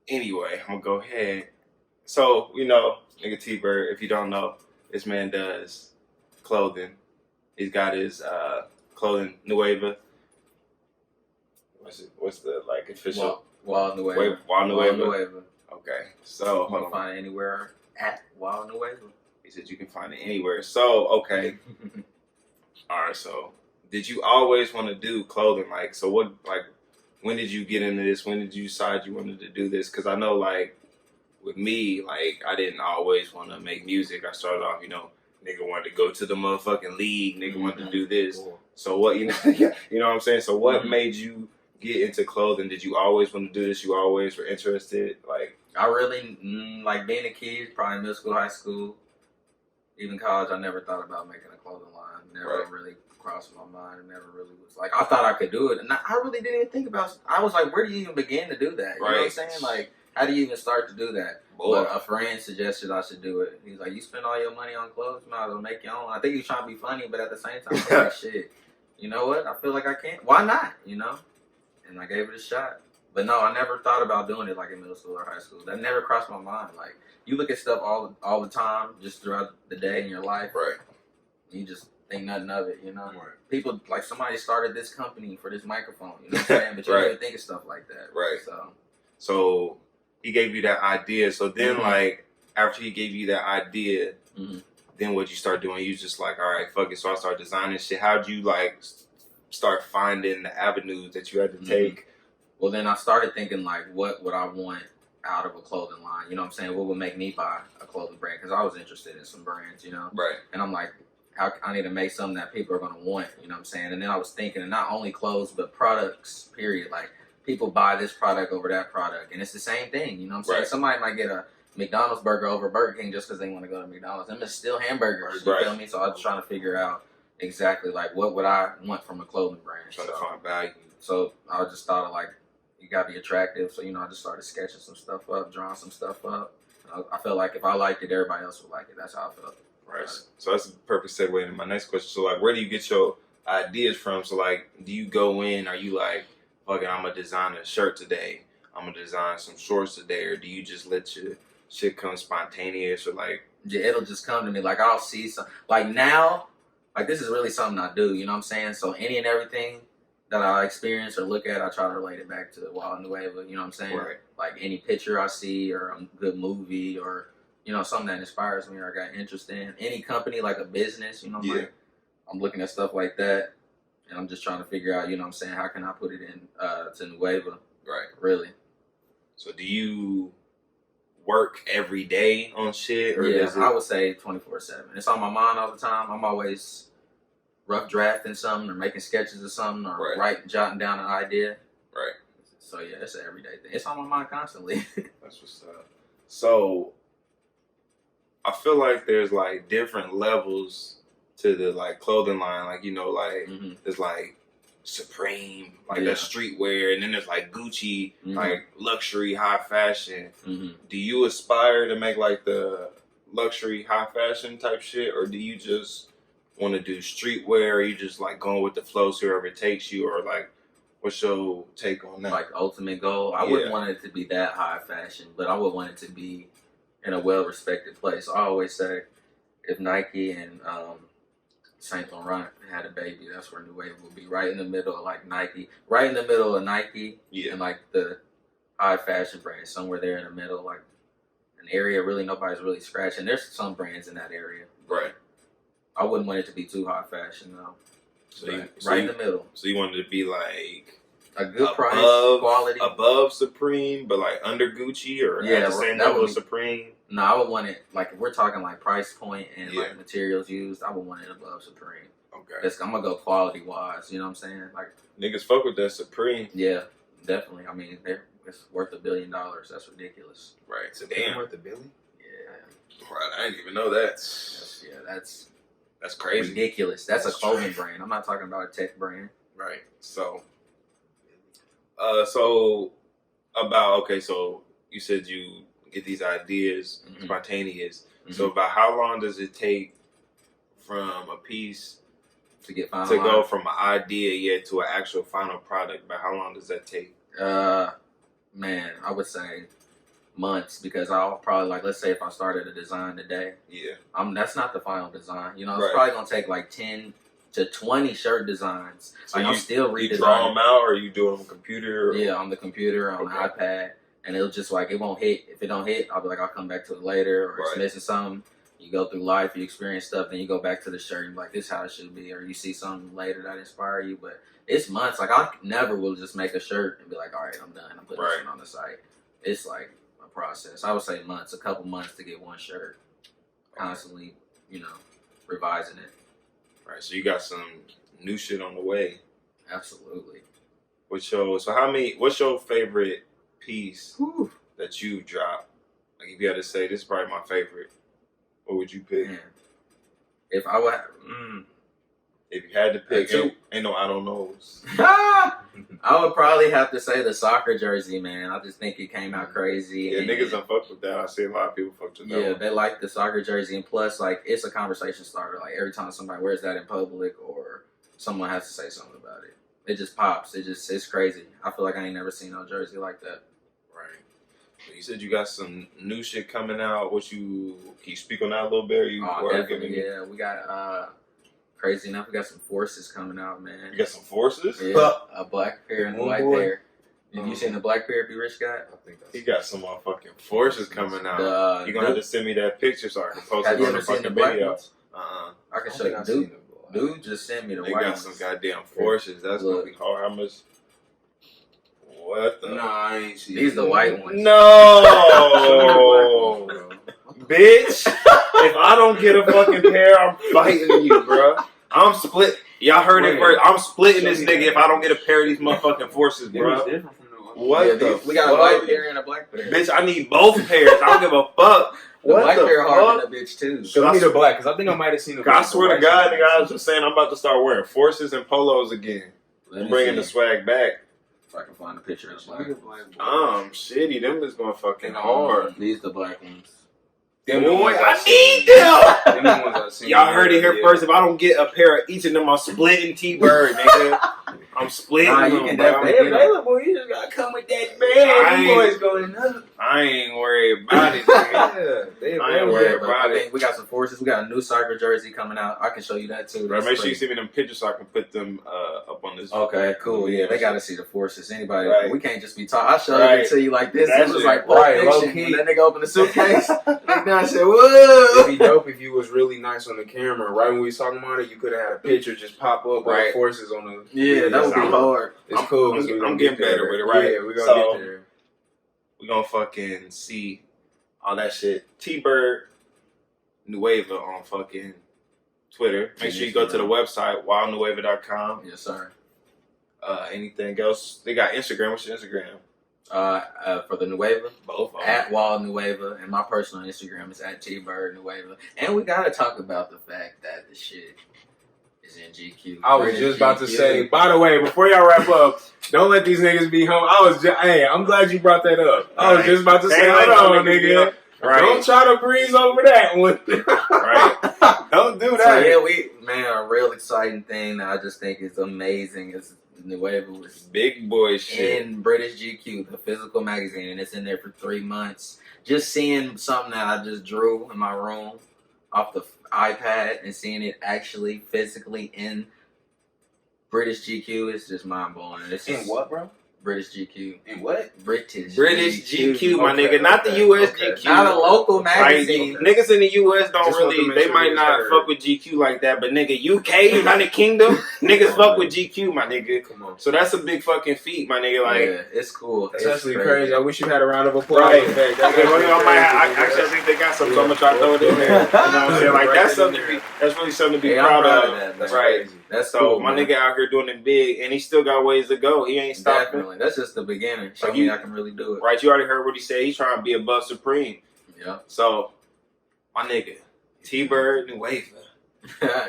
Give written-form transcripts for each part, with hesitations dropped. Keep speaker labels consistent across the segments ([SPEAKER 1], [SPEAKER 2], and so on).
[SPEAKER 1] Anyway, I'm gonna go ahead. So, nigga Tbird, if you don't know, this man does clothing. He's got his clothing Nueva. What's the like official
[SPEAKER 2] Wild Nueva.
[SPEAKER 1] Wild
[SPEAKER 2] Wild
[SPEAKER 1] Nueva?
[SPEAKER 2] Nueva.
[SPEAKER 1] Okay. So
[SPEAKER 2] You can find it anywhere at Wild Nueva.
[SPEAKER 1] He said you can find it anywhere. So, okay. Alright, so did you always want to do clothing? Like, so what, like, when did you get into this? When did you decide you wanted to do this? Because I know, like, with me, like, I didn't always want to make music. I started off, nigga wanted to go to the motherfucking league. Nigga wanted to do this.
[SPEAKER 2] Cool.
[SPEAKER 1] So what, you know what I'm saying? So what made you get into clothing? Did you always want to do this? You always were interested? Like,
[SPEAKER 2] I really, like being a kid, probably middle school, high school, even college, I never thought about making a clothing line. Never really crossed my mind. It never really was like, I thought I could do it. And I really didn't even think about, I was like, where do you even begin to do that? You know what I'm saying? Like, how do you even start to do that? But a friend suggested I should do it. He's like, you spend all your money on clothes, you might as well make your own. I think he was trying to be funny, but at the same time, I was like, shit, you know what? I feel like I can't. Why not? And I gave it a shot. But no, I never thought about doing it like in middle school or high school. That never crossed my mind. Like, you look at stuff all the time, just throughout the day in your life.
[SPEAKER 1] Right.
[SPEAKER 2] You just think nothing of it,
[SPEAKER 1] Right.
[SPEAKER 2] People, like, somebody started this company for this microphone, you know what I'm saying? But you don't even think of stuff like that.
[SPEAKER 1] Right.
[SPEAKER 2] So
[SPEAKER 1] he gave you that idea. So then, like, after he gave you that idea, then what you start doing? You just like, all right, fuck it. So I started designing shit. How'd you, like, start finding the avenues that you had to take?
[SPEAKER 2] Well, then I started thinking, like, what would I want out of a clothing line? You know what I'm saying? What would make me buy a clothing brand? Because I was interested in some brands,
[SPEAKER 1] Right.
[SPEAKER 2] And I'm like, I need to make something that people are going to want, you know what I'm saying? And then I was thinking, not only clothes, but products, period. Like, people buy this product over that product. And it's the same thing, you know what I'm saying?
[SPEAKER 1] Right.
[SPEAKER 2] Somebody might get a McDonald's burger over Burger King just because they want to go to McDonald's. And it's still hamburgers, you feel me? So I was trying to figure out exactly, like, what would I want from a clothing brand?
[SPEAKER 1] Trying to find value.
[SPEAKER 2] So I just thought of, like, you got to be attractive. So, I just started sketching some stuff up, drawing some stuff up. I felt like if I liked it, everybody else would like it. That's how I felt.
[SPEAKER 1] Right. So that's a perfect segue into my next question. So, like, where do you get your ideas from? So, like, do you go in, are you like, fucking, I'm going to design a shirt today. I'm going to design some shorts today. Or do you just let your shit come spontaneous? Or, like...
[SPEAKER 2] Yeah, it'll just come to me. Like, I'll see some... Like, now, like, this is really something I do. You know what I'm saying? So, any and everything that I experience or look at, I try to relate it back to the Wild Nueva. You know what I'm saying?
[SPEAKER 1] Right.
[SPEAKER 2] Like, any picture I see or a good movie or... something that inspires me or I got interest in. Any company, like a business, like, I'm looking at stuff like that, and I'm just trying to figure out, what I'm saying, how can I put it in to Nueva?
[SPEAKER 1] Right.
[SPEAKER 2] Really.
[SPEAKER 1] So do you work every day on shit? Or
[SPEAKER 2] I would say 24/7. It's on my mind all the time. I'm always rough drafting something or making sketches of something or jotting down an idea.
[SPEAKER 1] Right.
[SPEAKER 2] So, yeah, it's an everyday thing. It's on my mind constantly.
[SPEAKER 1] That's what's up. So... I feel like there's like different levels to the like clothing line, like there's like Supreme, like that streetwear, and then there's like Gucci, like luxury high fashion. Do you aspire to make like the luxury high fashion type shit, or do you just want to do streetwear? Or you just like going with the flow, so wherever it takes you, or like what's your take on that?
[SPEAKER 2] Like ultimate goal, I wouldn't want it to be that high fashion, but I would want it to be in a well-respected place. I always say, if Nike and Saint Laurent had a baby, that's where New Wave would be, right in the middle of like Nike, right in the middle of Nike and like the high fashion brands, somewhere there in the middle, like an area really nobody's really scratching. There's some brands in that area,
[SPEAKER 1] right?
[SPEAKER 2] I wouldn't want it to be too high fashion though.
[SPEAKER 1] So
[SPEAKER 2] right in the middle.
[SPEAKER 1] So you wanted to be like
[SPEAKER 2] a good price, quality,
[SPEAKER 1] above Supreme, but like under Gucci, or at the same level of Supreme.
[SPEAKER 2] No, I would want it like if we're talking like price point and like materials used, I would want it above Supreme.
[SPEAKER 1] Okay,
[SPEAKER 2] I'm gonna go quality wise. You know what I'm saying? Like
[SPEAKER 1] niggas fuck with that Supreme.
[SPEAKER 2] Yeah, definitely. I mean, it's worth $1 billion. That's ridiculous.
[SPEAKER 1] Right. So damn, worth $1 billion.
[SPEAKER 2] Yeah.
[SPEAKER 1] Right. I didn't even know that.
[SPEAKER 2] That's
[SPEAKER 1] crazy.
[SPEAKER 2] Ridiculous. That's a clothing brand. I'm not talking about a tech brand.
[SPEAKER 1] Right. So. So you said you get these ideas spontaneous. So about how long does it take from a piece
[SPEAKER 2] to get finalized?
[SPEAKER 1] To go from an idea to an actual final product? But how long does that take?
[SPEAKER 2] Man, I would say months because I'll probably like, let's say if I started a design today, that's not the final design. You know, it's probably gonna take like 10 to 20 shirt designs. So like I'm still redesigning.
[SPEAKER 1] You draw them out, or you do it on the computer? Or?
[SPEAKER 2] Yeah, on the computer, on the iPad, and it'll just like it won't hit. If it don't hit, I'll be like, I'll come back to it later, or it's missing something. You go through life, you experience stuff, then you go back to the shirt and be like, this is how it should be, or you see something later that inspire you. But it's months. Like I never will just make a shirt and be like, all right, I'm done. I'm putting this one on the site. It's like a process. I would say months, a couple months to get one shirt. Constantly, you know, revising it.
[SPEAKER 1] Right, so you got some new shit on the way.
[SPEAKER 2] Absolutely.
[SPEAKER 1] What's your favorite piece that you dropped? Like if you had to say, this is probably my favorite, what would you pick?
[SPEAKER 2] Man. If I would,
[SPEAKER 1] if you had to pick, ain't no I don't knows.
[SPEAKER 2] I would probably have to say the soccer jersey, man. I just think it came out crazy.
[SPEAKER 1] Yeah, niggas don't fuck with that. I see a lot of people fuck with that.
[SPEAKER 2] Yeah, they like the soccer jersey, and plus, like, it's a conversation starter. Like, every time somebody wears that in public or someone has to say something about it, it just pops. It's crazy. I feel like I ain't never seen no jersey like that.
[SPEAKER 1] Right. So you said you got some new shit coming out. Can you speak on that a little bit?
[SPEAKER 2] Definitely, yeah. We got, crazy enough, we got some Forces coming out, man.
[SPEAKER 1] You got some Forces?
[SPEAKER 2] Yeah, a black pair and a white pair. Have you seen the black pair, Be Rich guy? I think
[SPEAKER 1] he got some motherfucking Forces coming out. You're going to have to send me that picture so I can post it on the fucking video.
[SPEAKER 2] I can show you. Dude just sent me the white
[SPEAKER 1] got some goddamn Forces. That's going to be hard. How much? What the?
[SPEAKER 3] Nah, I ain't seen
[SPEAKER 2] these the white ones.
[SPEAKER 1] No! Bitch! If I don't get a fucking pair, I'm fighting you, bro. I'm split. Y'all heard it first. I'm splitting this nigga if I don't get a pair of these motherfucking Forces, bro. What
[SPEAKER 2] we got a white pair and a black pair.
[SPEAKER 1] Bitch, I need both pairs. I don't give a fuck.
[SPEAKER 2] The black pair hard than a bitch too.
[SPEAKER 3] I need a black because I think I might have seen it.
[SPEAKER 1] I swear to God, nigga, I was just saying I'm about to start wearing Forces and polos again. I'm bringing the swag back.
[SPEAKER 2] If I can find a picture of the black
[SPEAKER 1] ones. Shitty. Them is going fucking hard.
[SPEAKER 2] These the black ones.
[SPEAKER 1] Boy, I need them. Y'all heard it here first. If I don't get a pair of each of them, I'm splitting Tbird, nigga. I'm splitting them.
[SPEAKER 2] You can definitely get available. You just gotta come with that bag. You boys going up.
[SPEAKER 1] I ain't worried about it, nigga. I ain't worried about it.
[SPEAKER 2] We got some Forces. We got a new soccer jersey coming out. I can show you that too.
[SPEAKER 1] Right, make sure you send me them pictures so I can put them up on this.
[SPEAKER 2] Okay, cool. Yeah, they gotta see the Forces. Anybody, we can't just be talking. I showed it to you like this. This was like Pulp Fiction. When that nigga opened the suitcase, I said, "Whoa!"
[SPEAKER 3] It'd be dope if you was really nice on the camera. Right when we was talking about it, you could have had a picture just pop up with Forces on the.
[SPEAKER 2] Yeah, that would be hard.
[SPEAKER 3] It's cool.
[SPEAKER 1] I'm getting better with it, right?
[SPEAKER 3] Yeah, we're gonna get there.
[SPEAKER 1] We're gonna fucking see all that shit. Tbird Nueva on fucking Twitter. Make sure you go to the website, wildnueva.com.
[SPEAKER 2] Yes, sir.
[SPEAKER 1] Anything else? They got Instagram. What's your Instagram?
[SPEAKER 2] For the Nueva,
[SPEAKER 1] both
[SPEAKER 2] at Wild Nueva, and my personal Instagram is at Tbird Nueva. And we gotta talk about the fact that the shit is in GQ.
[SPEAKER 3] I was just about to say, by the way, before y'all wrap up, don't let these niggas be home. Hey, I'm glad you brought that up. I was just about to say, hold on, nigga. Right. Don't try to breeze over that one.
[SPEAKER 1] Right. Don't do that.
[SPEAKER 2] So a real exciting thing that I just think is amazing is Nueva was
[SPEAKER 1] big boy shit
[SPEAKER 2] in British GQ, the physical magazine, and it's in there for 3 months. Just seeing something that I just drew in my room off the iPad and seeing it actually physically in British GQ is just mind blowing.
[SPEAKER 3] In what, bro?
[SPEAKER 2] British GQ.
[SPEAKER 3] In what?
[SPEAKER 2] British
[SPEAKER 1] GQ, my nigga. Not the US GQ.
[SPEAKER 2] Not a local magazine.
[SPEAKER 1] Right. Niggas in the US don't really, they might not fuck with GQ like that, but nigga, UK, United Kingdom, niggas fuck with GQ, my nigga. Come on. So that's a big fucking feat, my nigga. Like,
[SPEAKER 2] yeah, it's cool.
[SPEAKER 3] That's actually crazy. I wish you had a round of applause.
[SPEAKER 1] Right. I think they got something, so I'm gonna try to throw it in there. You know what I'm saying? Like, that's really something to be proud of.
[SPEAKER 2] That's
[SPEAKER 1] right.
[SPEAKER 2] That's
[SPEAKER 1] so
[SPEAKER 2] cool,
[SPEAKER 1] my nigga out here doing it big, and he still got ways to go. He ain't stopping.
[SPEAKER 2] Definitely. That's just the beginning. Show me I can really do it.
[SPEAKER 1] Right, you already heard what he said. He's trying to be above Supreme.
[SPEAKER 2] Yeah.
[SPEAKER 1] So, my nigga, Tbird Nueva.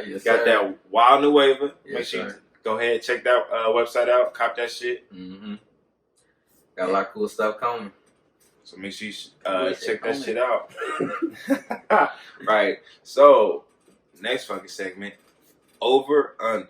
[SPEAKER 2] Yes,
[SPEAKER 1] got that Wild Nueva.
[SPEAKER 2] Yes,
[SPEAKER 1] make sure you go ahead and check that website out. Cop that shit.
[SPEAKER 2] Mm-hmm. Got a lot of cool stuff coming.
[SPEAKER 1] So make sure you check that shit out. Right. So, next fucking segment. Over, under.